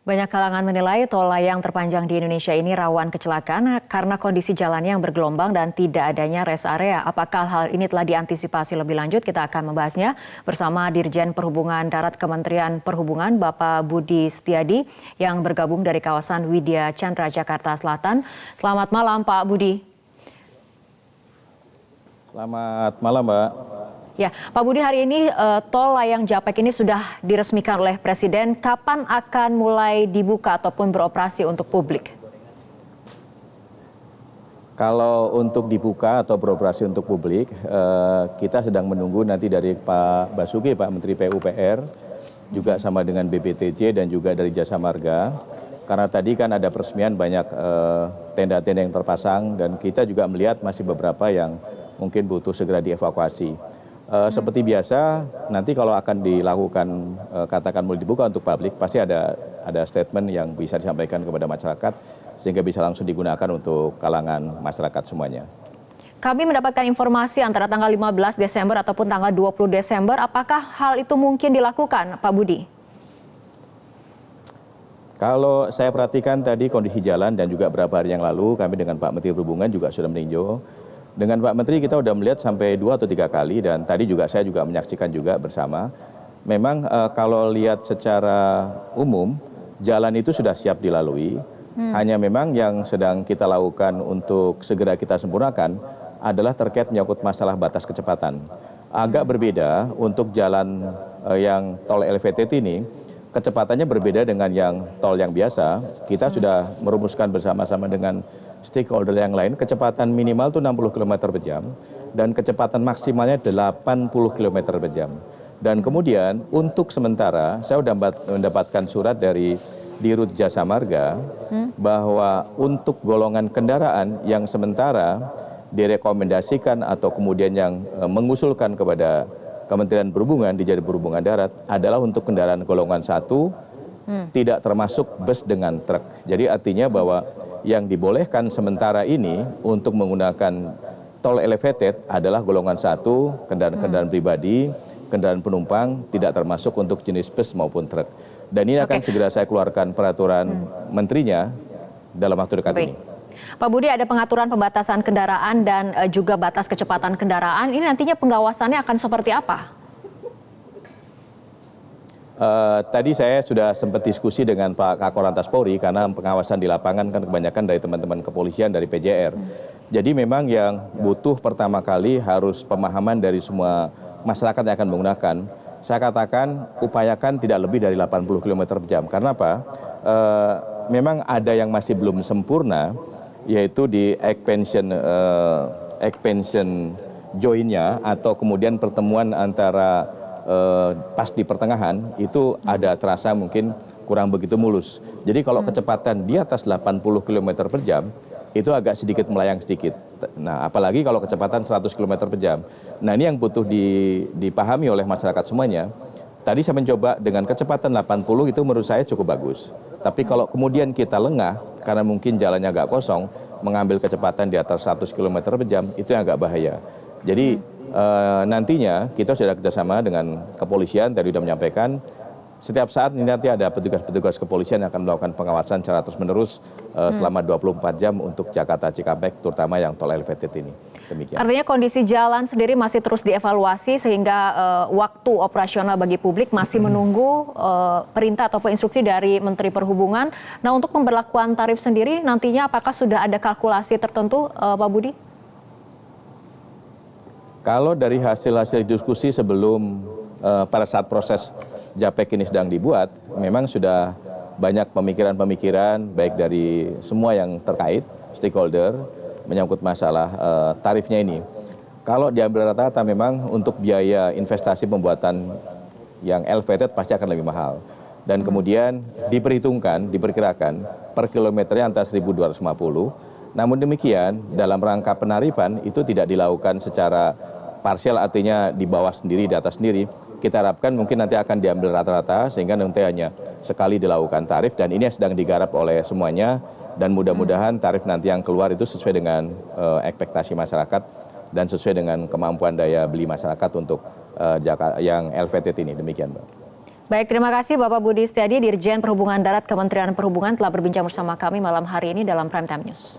Banyak kalangan menilai tol layang terpanjang di Indonesia ini rawan kecelakaan karena kondisi jalannya yang bergelombang dan tidak adanya rest area. Apakah hal ini telah diantisipasi lebih lanjut? Kita akan membahasnya bersama Dirjen Perhubungan Darat Kementerian Perhubungan, Bapak Budi Setiadi, yang bergabung dari kawasan Widya Chandra, Jakarta Selatan. Selamat malam, Pak Budi. Selamat malam, Mbak. Ya, Pak Budi, hari ini tol layang Japek ini sudah diresmikan oleh Presiden. Kapan akan mulai dibuka ataupun beroperasi untuk publik? Kalau untuk dibuka atau beroperasi untuk publik, kita sedang menunggu nanti dari Pak Basuki, Pak Menteri PUPR, juga sama dengan BPTJ dan juga dari Jasa Marga. Karena tadi kan ada peresmian banyak tenda-tenda yang terpasang dan kita juga melihat masih beberapa yang mungkin butuh segera dievakuasi. Seperti biasa, nanti kalau akan dilakukan, katakan mulai dibuka untuk publik, pasti ada statement yang bisa disampaikan kepada masyarakat, sehingga bisa langsung digunakan untuk kalangan masyarakat semuanya. Kami mendapatkan informasi antara tanggal 15 Desember ataupun tanggal 20 Desember, apakah hal itu mungkin dilakukan, Pak Budi? Kalau saya perhatikan tadi kondisi jalan dan juga beberapa hari yang lalu, kami dengan Pak Menteri Perhubungan juga sudah meninjau. Dengan Pak Menteri kita sudah melihat sampai 2 atau 3 kali dan tadi juga saya juga menyaksikan juga bersama. Memang kalau lihat secara umum jalan itu sudah siap dilalui. Hanya memang yang sedang kita lakukan untuk segera kita sempurnakan adalah terkait menyangkut masalah batas kecepatan. Agak berbeda untuk jalan yang tol elevated ini, kecepatannya berbeda dengan yang tol yang biasa. Kita sudah merumuskan bersama-sama dengan stakeholder yang lain, kecepatan minimal itu 60 km per jam dan kecepatan maksimalnya 80 km per jam. Dan kemudian untuk sementara saya sudah mendapatkan surat dari Dirut Jasa Marga bahwa untuk golongan kendaraan yang sementara direkomendasikan atau kemudian yang mengusulkan kepada Kementerian Perhubungan di Dirjen Perhubungan Darat adalah untuk kendaraan golongan 1 tidak termasuk bus dengan truk. Jadi artinya bahwa yang dibolehkan sementara ini untuk menggunakan tol elevated adalah golongan 1, kendaraan-kendaraan pribadi, kendaraan penumpang, tidak termasuk untuk jenis bus maupun truk. Dan ini akan segera saya keluarkan peraturan menterinya dalam waktu dekat ini. Pak Budi, ada pengaturan pembatasan kendaraan dan juga batas kecepatan kendaraan. Ini nantinya pengawasannya akan seperti apa? Tadi saya sudah sempat diskusi dengan Pak Kakor Polri karena pengawasan di lapangan kan kebanyakan dari teman-teman kepolisian dari PJR. Jadi memang yang butuh pertama kali harus pemahaman dari semua masyarakat yang akan menggunakan. Saya katakan upayakan tidak lebih dari 80 km per jam. Karena apa? Memang ada yang masih belum sempurna, yaitu di expansion joinnya atau kemudian pertemuan antara pas di pertengahan itu ada terasa mungkin kurang begitu mulus. Jadi kalau kecepatan di atas 80 km per jam itu agak sedikit melayang sedikit. Nah, apalagi kalau kecepatan 100 km per jam. Nah, ini yang butuh dipahami oleh masyarakat semuanya. Tadi saya mencoba dengan kecepatan 80 itu menurut saya cukup bagus. Tapi kalau kemudian kita lengah karena mungkin jalannya agak kosong, mengambil kecepatan di atas 100 km per jam itu yang agak bahaya. Jadi nantinya kita sudah kerjasama dengan kepolisian, tadi sudah menyampaikan setiap saat ini nanti ada petugas-petugas kepolisian yang akan melakukan pengawasan secara terus-menerus selama 24 jam untuk Jakarta Cikampek, terutama yang tol elevated ini. Demikian. Artinya kondisi jalan sendiri masih terus dievaluasi sehingga waktu operasional bagi publik masih menunggu perintah ataupun instruksi dari Menteri Perhubungan. Nah, untuk pemberlakuan tarif sendiri nantinya apakah sudah ada kalkulasi tertentu, Pak Budi? Kalau dari hasil-hasil diskusi sebelum pada saat proses Japek ini sedang dibuat, memang sudah banyak pemikiran-pemikiran baik dari semua yang terkait, stakeholder, menyangkut masalah tarifnya ini. Kalau diambil rata-rata memang untuk biaya investasi pembuatan yang elevated pasti akan lebih mahal. Dan kemudian diperkirakan per kilometernya antara 1.250. Namun demikian dalam rangka penarifan itu tidak dilakukan secara parsial, artinya di bawah sendiri, di atas sendiri. Kita harapkan mungkin nanti akan diambil rata-rata sehingga nanti hanya sekali dilakukan tarif dan ini sedang digarap oleh semuanya dan mudah-mudahan tarif nanti yang keluar itu sesuai dengan ekspektasi masyarakat dan sesuai dengan kemampuan daya beli masyarakat untuk yang elevated ini. Demikian, Mbak. Baik, terima kasih Bapak Budi Setiadi, Dirjen Perhubungan Darat Kementerian Perhubungan telah berbincang bersama kami malam hari ini dalam Prime Time News.